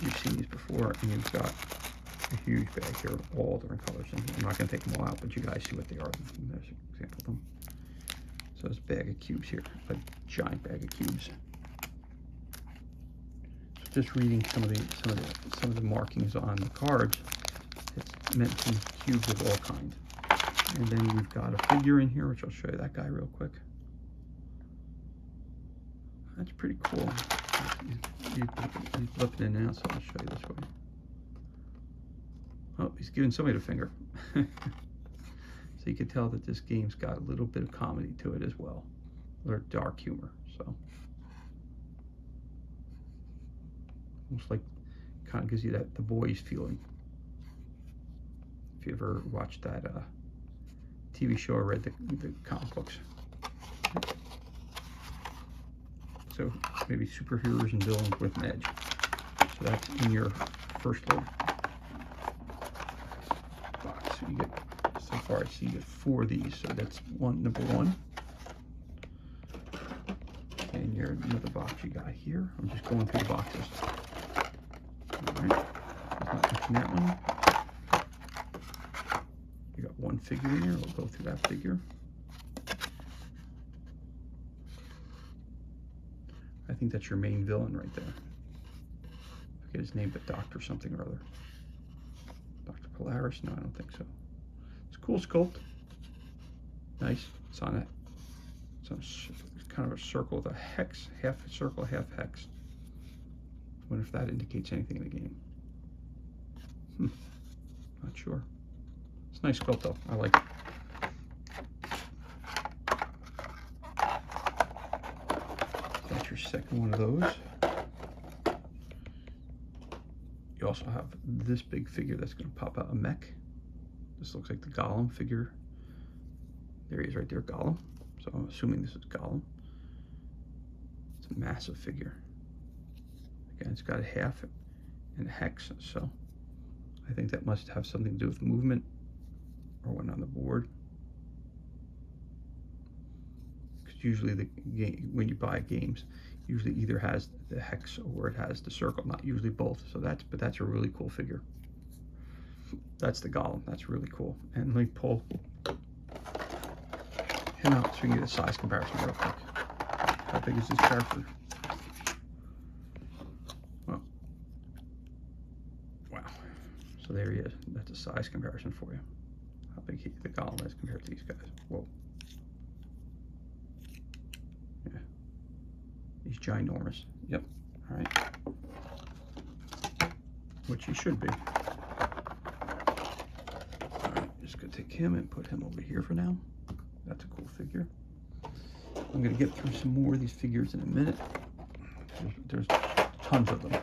You've seen these before, and you've got a huge bag here of all different colors. And I'm not going to take them all out, but you guys see what they are. There's an example of them. So this bag of cubes here, a giant bag of cubes. So just reading some of the markings on the cards, it's meant some cubes of all kinds. And then we've got a figure in here, which I'll show you that guy real quick. That's pretty cool. He's flipping in and out, so I'll show you this way. Oh, he's giving somebody the finger. So you can tell that this game's got a little bit of comedy to it as well, or dark humor. So almost like kind of gives you that The Boys feeling. If you ever watched that TV show or read the comic books. So maybe superheroes and villains with an edge. So that's in your first little box. So you get, so far I see you get 4 of these. So that's number 1. And your another box you got here. I'm just going through the boxes. All right. There's not much in that one. You got 1 figure in there. We'll go through that figure. I think that's your main villain right there. I forget his name, but Dr. something or other. Dr. Polaris? No, I don't think so. It's a cool sculpt. Nice. It's on a kind of a circle with a hex, half circle, half hex. I wonder if that indicates anything in the game. Not sure. It's a nice sculpt though. I like it. That's your second one of those. You also have this big figure that's going to pop out, a mech. This looks like the Gollum figure. There he is right there, Gollum. So I'm assuming this is Gollum. It's a massive figure. Again, it's got a half and a hex, so I think that must have something to do with movement or when on the board. usually the game, when you buy games, usually either has the hex or it has the circle, not usually both. So that's a really cool figure. That's the Golem. That's really cool. And let me pull him out so we can get a size comparison real quick. How big is this character? Well, wow. So there he is. That's a size comparison for you. How big the Golem is compared to these guys. Whoa. Yeah. He's ginormous. Yep. All right. Which he should be. All right. Just gonna take him and put him over here for now. That's a cool figure. I'm gonna get through some more of these figures in a minute. There's tons of them,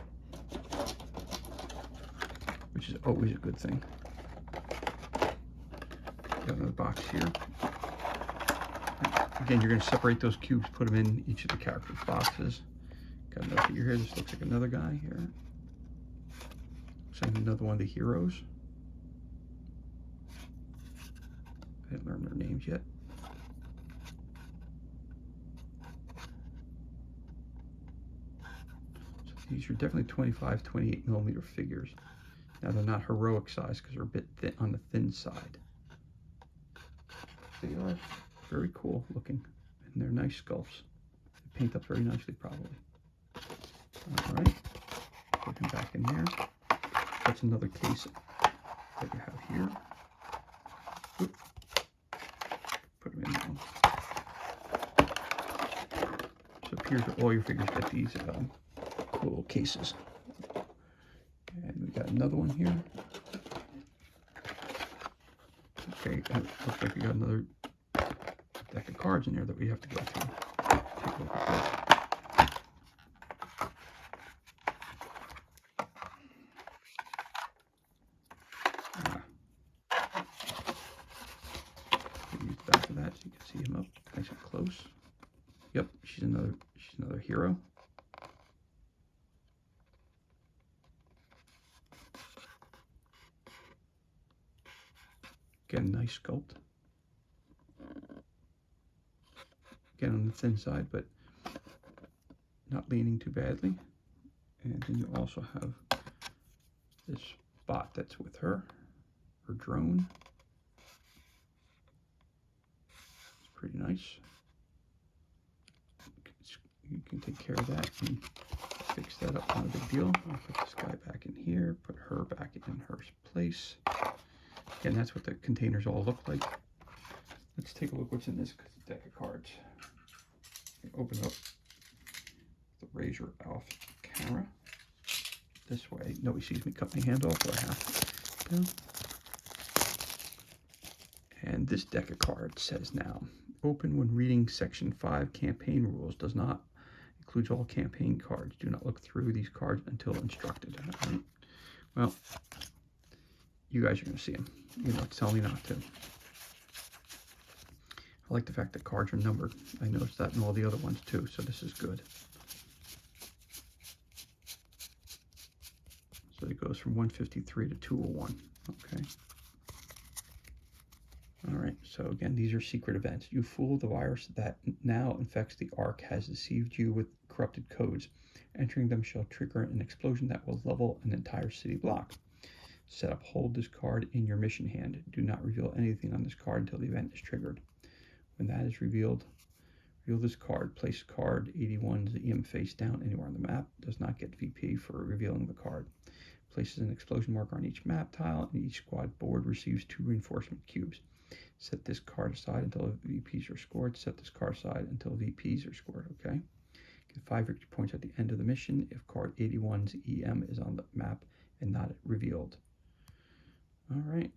which is always a good thing. Got another box here. Again, you're going to separate those cubes, put them in each of the characters' boxes. Got another figure here. This looks like another guy here. Looks like another one of the heroes. I haven't learned their names yet. So these are definitely 25, 28 millimeter figures. Now they're not heroic size because they're a bit thin, on the thin side. They are very cool looking, and they're nice sculpts. They paint up very nicely, probably. All right, put them back in there. That's another case that you have here. Oop. Put them in now. So it appears that all your figures get these cool little cases. And we got another one here. Okay, looks like we got another deck of cards in there that we have to go through. Take a look at this. Use the back of that so you can see him up nice and close. Yep, she's another hero. Again, nice sculpt. Again, on the thin side, but not leaning too badly. And then you also have this bot that's with her drone. It's pretty nice. You can take care of that and fix that up, not a big deal. I'll put this guy back in here, put her back in her place. Again, that's what the containers all look like. Let's take a look what's in this deck of cards. Open up the razor off camera. This way, nobody sees me cut my hand off, but I have to. And this deck of cards says now, open when reading section 5 campaign rules, does not includes all campaign cards. Do not look through these cards until instructed. All right. Well, you guys are going to see them. You know, tell me not to. I like the fact that cards are numbered. I noticed that in all the other ones too, so this is good. So it goes from 153 to 201. Okay. All right, so again, these are secret events. You fool, the virus that now infects the Ark has deceived you with corrupted codes. Entering them shall trigger an explosion that will level an entire city block. Set up, hold this card in your mission hand. Do not reveal anything on this card until the event is triggered. When that is revealed, reveal this card. Place card 81's EM face down anywhere on the map. Does not get VP for revealing the card. Places an explosion marker on each map tile, and each squad board receives 2 reinforcement cubes. Set this card aside until VPs are scored. Set this card aside until VPs are scored, okay? Get 5 victory points at the end of the mission if card 81's EM is on the map and not revealed. All right.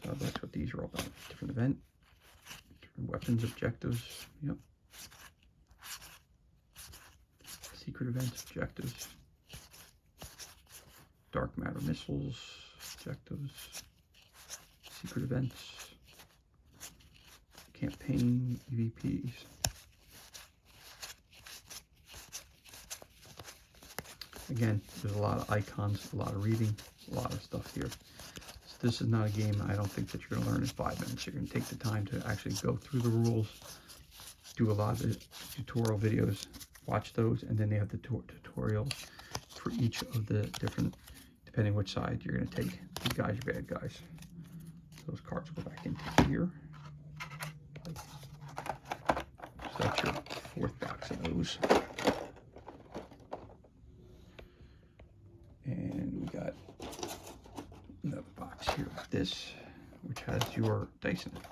So that's what these are all about. Different event, different weapons, objectives. Yep. Secret events, objectives. Dark matter missiles, objectives. Secret events. Campaign, EVPs. Again, there's a lot of icons, a lot of reading, a lot of stuff here. So this is not a game I don't think that you're going to learn in 5 minutes. You're going to take the time to actually go through the rules do a lot of the tutorial videos. Watch those, and then they have the tutorials for each of the different, depending which side you're going to take. Good guys or bad guys. Those cards go back into here. So that's your 4th box of those. And we got another box here with this, which has your dice in it.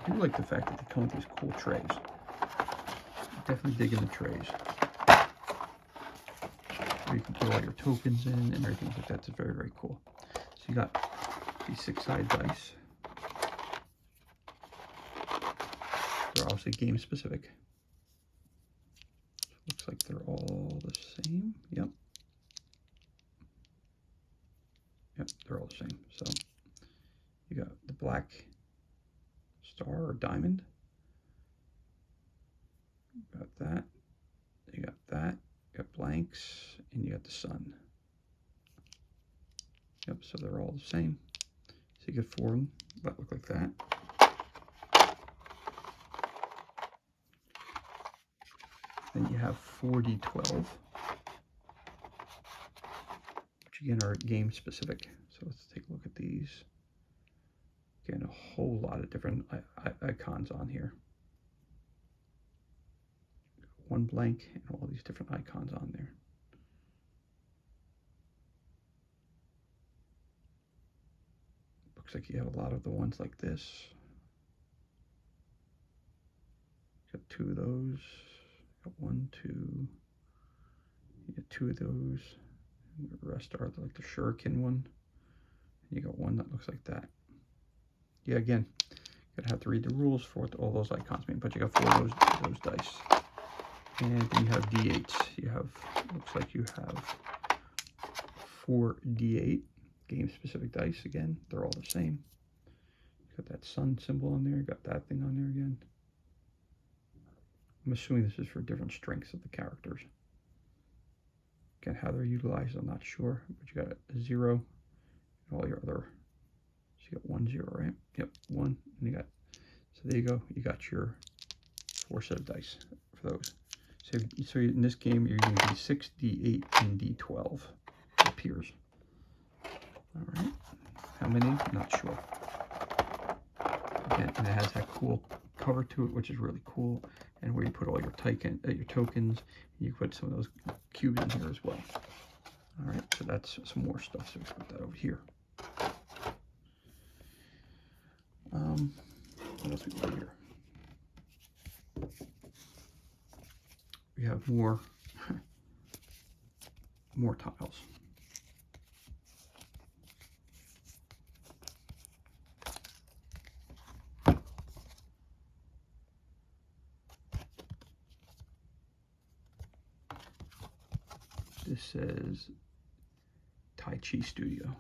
I do like the fact that they come with these cool trays. Definitely digging the trays. Where you can put all your tokens in and everything like that. It's very, very cool. So you got these 6-sided dice. They're obviously game specific. Looks like they're all the same. Yep. Yep, they're all the same. So you got the black star or diamond. You got that. You got that. You got blanks, and you got the sun. Yep, so they're all the same. So you get 4 of them that look like that. Then you have 4d12, which again are game specific. So let's take a look at these. Again, a whole lot of different icons on here. 1 blank and all these different icons on there. Looks like you have a lot of the ones like this. Got 2 of those. Got 1, 2. You get 2 of those. And the rest are like the shuriken one. And you got 1 that looks like that. Yeah, again, you're gonna have to read the rules for what all those icons mean, but you got 4 of those dice. And then you have D8s. You have, looks like you have 4 D8 game specific dice again. They're all the same. You got that sun symbol on there, you got that thing on there again. I'm assuming this is for different strengths of the characters. Again, how they're utilized, I'm not sure, but you got a 0 and all your other. So you got 1, 0, right? Yep, 1, and you got, so there you go. You got your 4 set of dice for those. So in this game, you're using D6, D8, and D12. It appears. All right. How many? Not sure. Again, and it has that cool cover to it, which is really cool. And where you put all your tokens, you put some of those cubes in here as well. All right. So that's some more stuff. So we put that over here. What else we got here? We have more tiles. This says Tai Chi Studio.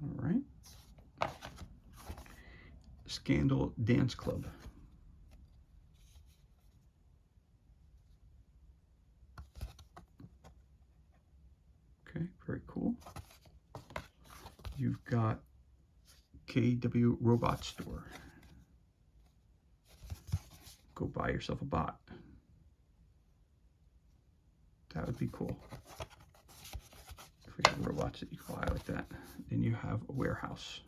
All right. Scandal Dance Club. Okay, very cool. You've got KW Robot Store. Go buy yourself a bot. That would be cool. If we have robots that you can buy like that. Then you have a warehouse.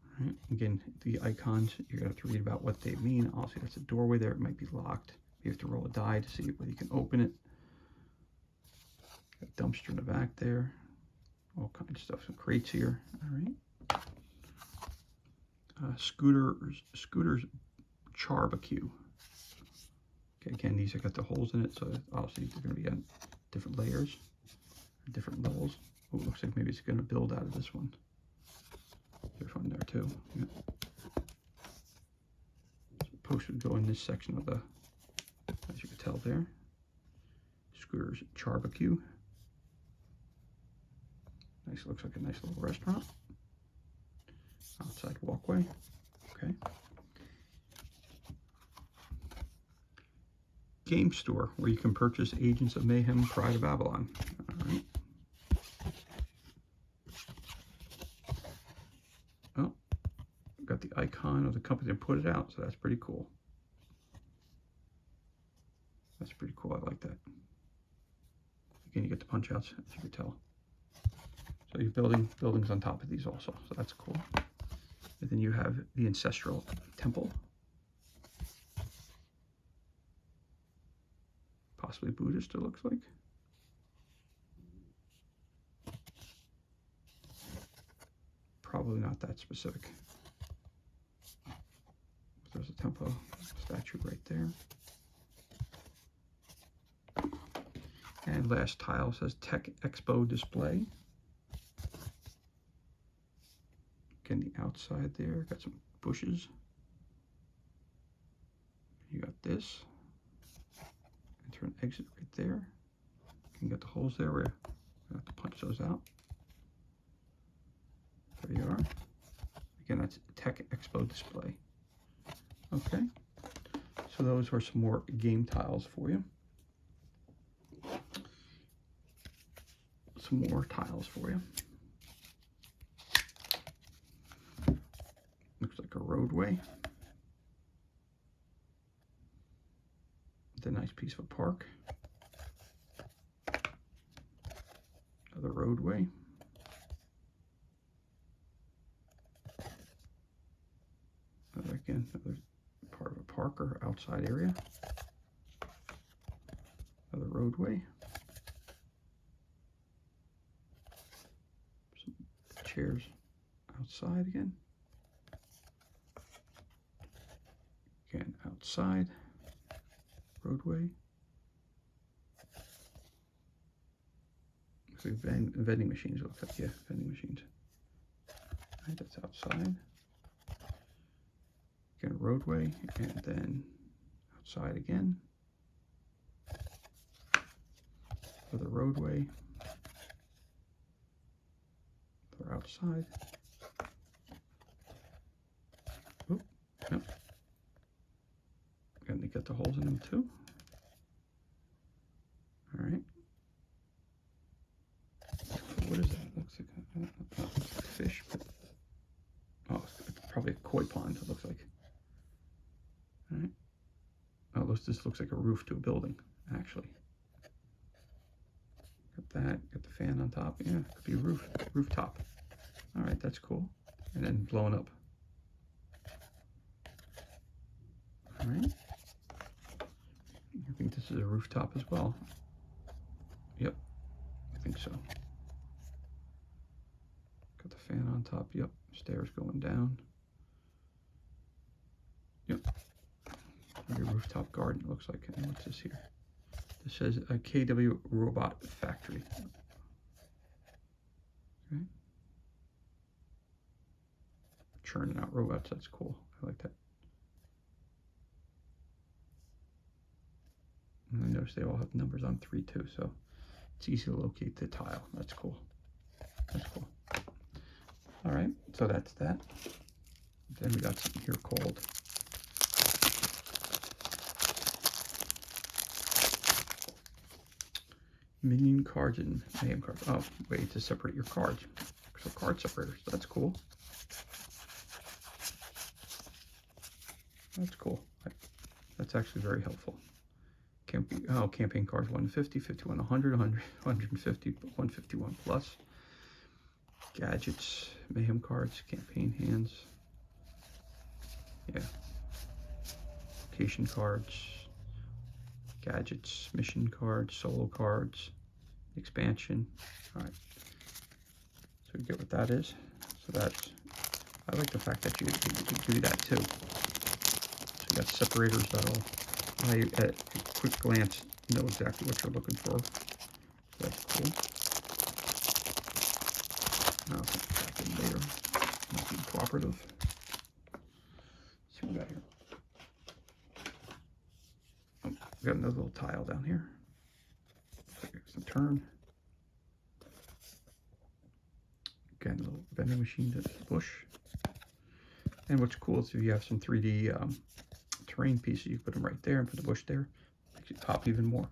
All right. Again, the icons, you're going to have to read about what they mean. Also, that's a doorway there. It might be locked. You have to roll a die to see whether you can open it. Got a dumpster in the back there. All kinds of stuff. Some crates here. All right. Scooter's Charbecue. Okay, again, these have got the holes in it, so obviously they're going to be on different layers, different levels. Oh, it looks like maybe it's going to build out of this one. There's one there too. Yeah. So post would go in this section of the, as you can tell there. Scooter's Charbecue. Nice, looks like a nice little restaurant. Outside walkway. Okay. Game store where you can purchase Agents of Mayhem, Pride of Babylon. All right. icon of the company that put it out, so that's pretty cool. That's pretty cool. I like that. Again, you get the punch outs, as you can tell. So you're building buildings on top of these also, so that's cool. And then you have the ancestral temple, possibly Buddhist, it looks like. Probably not that specific. There's a temple statue right there. And last tile says Tech Expo display. Again, the outside there, got some bushes. You got this. Enter an exit right there. You can get the holes there where you have to punch those out. There you are. Again, that's Tech Expo display. Okay, so those are some more game tiles for you. Some more tiles for you. Looks like a roadway. It's a nice piece of a park. Another roadway. Again, another part of a park or outside area. Another roadway. Some chairs outside again. Again, outside. Roadway. Looks like vending machines. It looks like, yeah, vending machines. All right, that's outside. Again, roadway, and then outside again. For the roadway. For outside. Oop, yep. And they got the holes in them too. All right. What is that? Looks like a fish, but oh, it's probably a koi pond. It looks like. All right. Oh, this looks like a roof to a building, actually. Got that. Got the fan on top. Yeah, it could be a rooftop. All right, that's cool. And then blowing up. All right. I think this is a rooftop as well. Yep, I think so. Got the fan on top. Yep, stairs going down. Yep. Maybe a rooftop garden, it looks like. And what's this here? This says a KW Robot Factory. Okay. Churning out robots, that's cool. I like that. And I notice they all have numbers on 3 too, so it's easy to locate the tile. That's cool. That's cool. All right, so that's that. Then we got something here called Minion cards and Mayhem cards. Oh, way to separate your cards. So card separators, that's cool. That's cool. That's actually very helpful. Campaign cards 150, 51, 100, 150, 151 plus. Gadgets, Mayhem cards, campaign hands. Yeah. Location cards, gadgets, mission cards, solo cards, expansion. All right. So you get what that is. So that's, I like the fact that you do that too. So you got separators that'll allow you at a quick glance know exactly what you're looking for. That's cool. Now I'll put that in later. Might be cooperative. Let's see what we got here. Oh, we got another little tile down here. Looks like it's a turn. Again, a little vending machine to the bush. And what's cool is if you have some 3D terrain pieces, you put them right there and put the bush there. Makes it pop even more.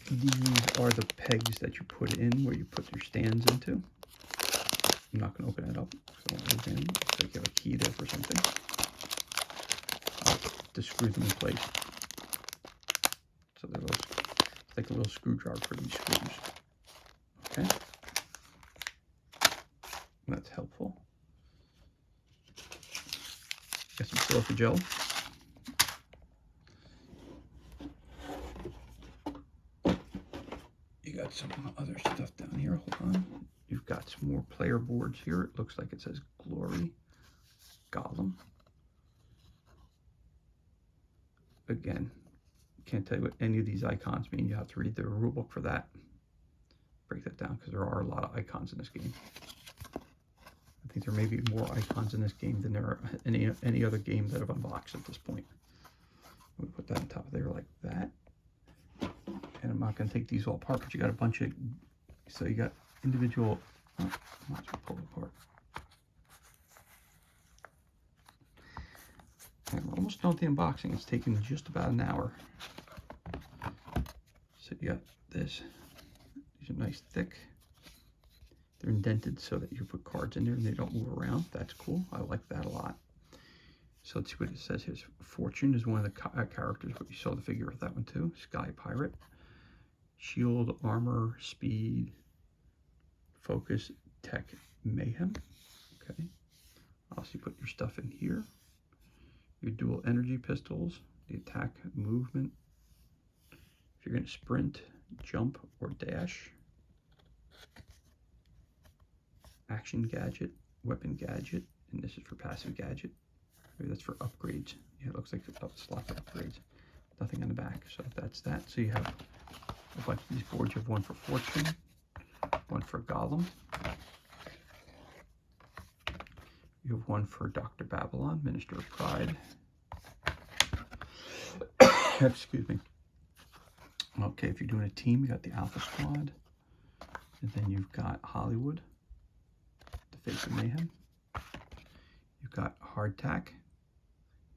These are the pegs that you put in where you put your stands into. I'm not going to open it up because I want to move in. Looks like you have a key there for something. To screw them in place. So they're it's like a little screwdriver for these screws. Okay. That's helpful. Got some silica gel. You got some other stuff down here. Hold on. You've got some more player boards here. It looks like it says Glory Golem. Again, can't tell you what any of these icons mean. You have to read the rule book for that. Break that down because there are a lot of icons in this game. I think there may be more icons in this game than there are any other game that I've unboxed at this point. I'm going to put that on top of there like that. And I'm not going to take these all apart, but you got a bunch of, so you got individual, oh, might as well pull it apart. And we're almost done with the unboxing. It's taken just about an hour. So you got this. These are nice thick. They're indented so that you put cards in there and they don't move around. That's cool. I like that a lot. So let's see what it says here. Fortune is one of the characters, but you saw the figure of that one too. Sky Pirate. Shield, Armor, Speed, Focus, Tech, Mayhem. Okay. Also, you put your stuff in here. Your dual energy pistols, the attack, movement. If you're going to sprint, jump, or dash. Action gadget, weapon gadget, and this is for passive gadget. Maybe that's for upgrades. Yeah, it looks like a slot for upgrades. Nothing on the back, so that's that. So you have a bunch of these boards. You have one for Fortune, one for Golem. You have one for Dr. Babylon, Minister of Pride. Excuse me. Okay, if you're doing a team, you got the Alpha Squad. And then you've got Hollywood, the Face of Mayhem. You've got Hardtack,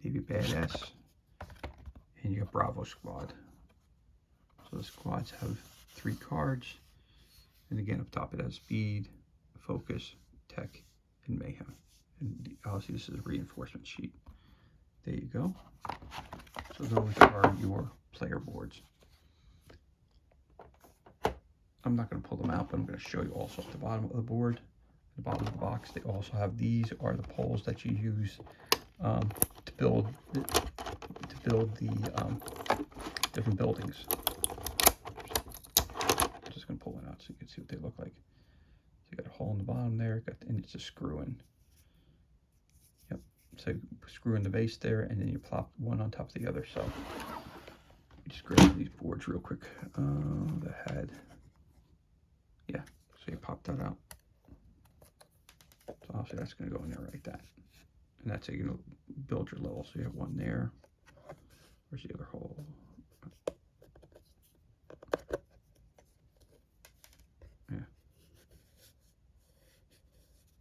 Navy Badass, and you got Bravo Squad. So the squads have 3 cards. And again, up top it has Speed, Focus, Tech, and Mayhem. And obviously this is a reinforcement sheet. There you go. So those are your player boards. I'm not going to pull them out, but I'm going to show you also at the bottom of the board, the bottom of the box. They also have, these are the poles that you use to build the different buildings. I'm just going to pull one out so you can see what they look like. So you got a hole in the bottom there, and it's a screw in. Yep. So you screw in the base there, and then you plop one on top of the other. So you just grab these boards real quick. The head. Yeah, so you pop that out. So obviously that's going to go in there like that. And that's how you're going to build your level. So you have one there. Where's the other hole? Yeah.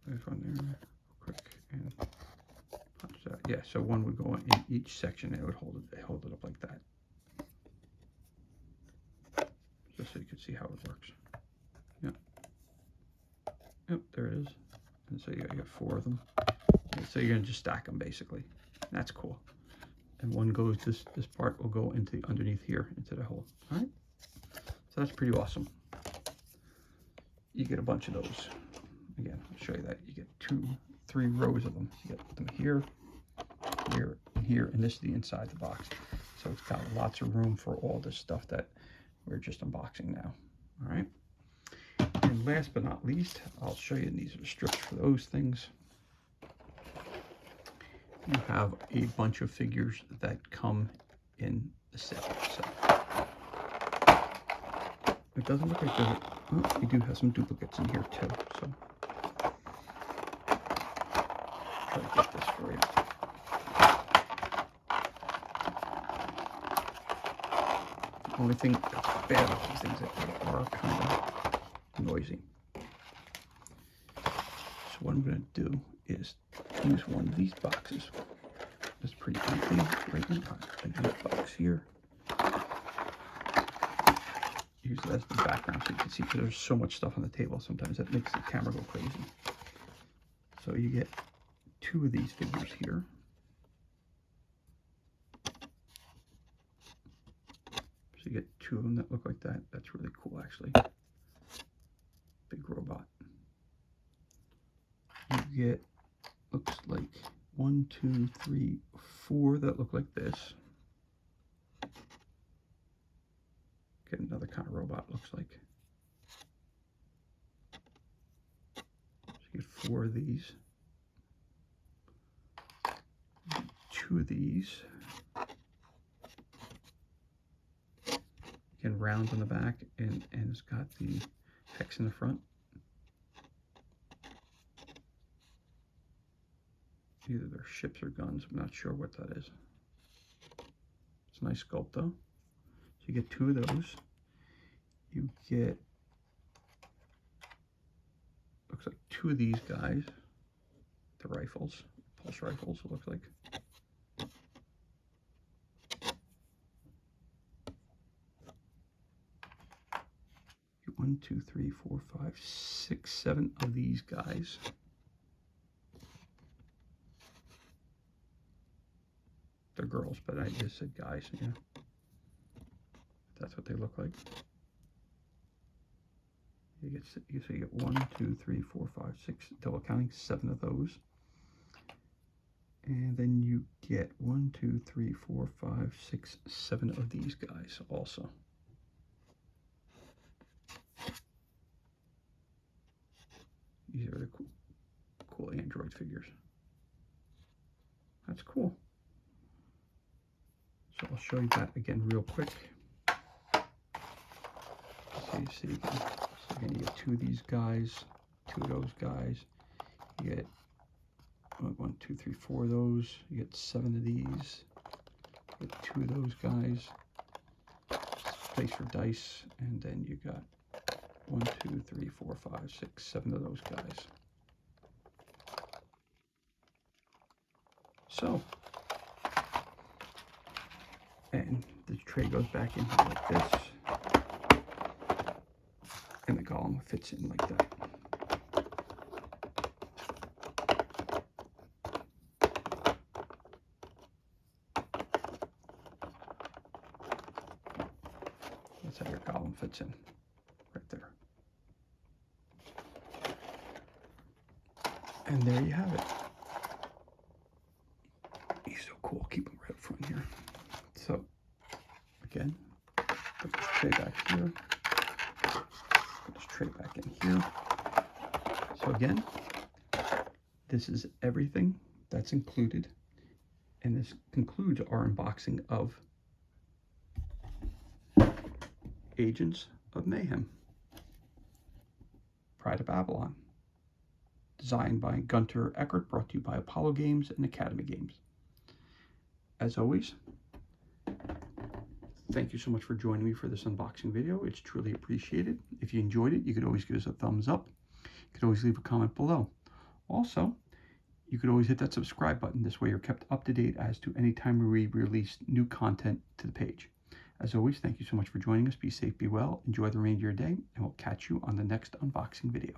There's one there. Real quick. And punch that. Yeah, so one would go in each section and it would hold it up like that. Just so you can see how it works. Yep. Yep, there it is. And so you got 4 of them. And so you're going to just stack them basically. And that's cool. And one goes, this part will go into underneath here, into the hole. All right. So that's pretty awesome. You get a bunch of those. Again, I'll show you that. You get 3 rows of them. You get them here, here, and here. And this is the inside the box. So it's got lots of room for all this stuff that we're just unboxing now. All right. And last but not least, I'll show you, these are the strips for those things. You have a bunch of figures that come in the set. So it doesn't look like there's we do have some duplicates in here too. So try to get this for you. The only thing that's bad about these things is that they are kind of noisy. So what I'm going to do is use one of these boxes. It's pretty empty right now. I this box here. Use that as the background so you can see, because there's so much stuff on the table. Sometimes that makes the camera go crazy. So you get 2 of these figures here. So you get 2 of them that look like that. That's really cool, actually. Big robot. You get, looks like 1, 2, 3, 4 that look like this. Get another kind of robot, looks like. So you get 4 of these. 2 of these. Again, round on the back, and it's got the hex in the front. Either they're ships or guns. I'm not sure what that is. It's a nice sculpt though. So you get 2 of those. You get, looks like 2 of these guys. The rifles, pulse rifles, it looks like. 1, 2, 3, 4, 5, 6, 7 of these guys. They're girls, but I just said guys, yeah. That's what they look like. So you get 1, 2, 3, 4, 5, 6, double counting, 7 of those. And then you get 1, 2, 3, 4, 5, 6, 7 of these guys also. These are the cool Android figures. That's cool. So I'll show you that again real quick. So you see again. So again, you get 2 of these guys, 2 of those guys. You get 1, 2, 3, 4 of those. You get 7 of these. You get 2 of those guys. Space for dice, and then you got 1, 2, 3, 4, 5, 6, 7 of those guys. So, and the tray goes back in here like this, and the golem fits in like that. That's how your golem fits in, right there. And there you have it. He's so cool. Keep him right up front here. So, again, put this tray back here. Put this tray back in here. So again, this is everything that's included. And this concludes our unboxing of Agents of Mayhem. Pride of Babylon. Designed by Gunter Eckert, brought to you by Apollo Games and Academy Games. As always, thank you so much for joining me for this unboxing video. It's truly appreciated. If you enjoyed it, you could always give us a thumbs up. You could always leave a comment below. Also, you could always hit that subscribe button. This way you're kept up to date as to any time we release new content to the page. As always, thank you so much for joining us. Be safe, be well, enjoy the remainder of your day, and we'll catch you on the next unboxing video.